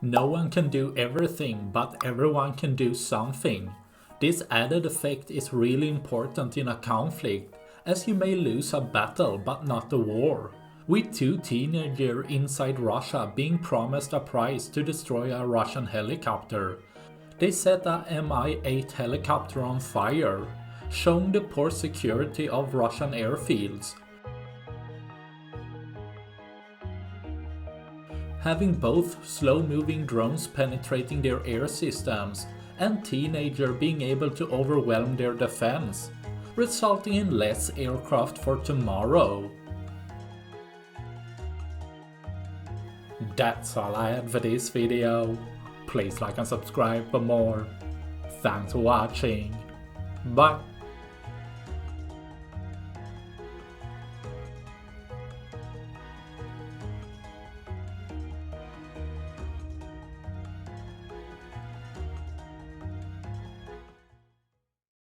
No one can do everything, but everyone can do something. This added effect is really important in a conflict, as you may lose a battle but not the war. With two teenagers inside Russia being promised a prize to destroy a Russian helicopter, they set a Mi-8 helicopter on fire, showing the poor security of Russian airfields. Having both slow-moving drones penetrating their air systems and teenagers being able to overwhelm their defense, resulting in less aircraft for tomorrow. That's all I had for this video. Please like and subscribe for more. Thanks for watching. Bye.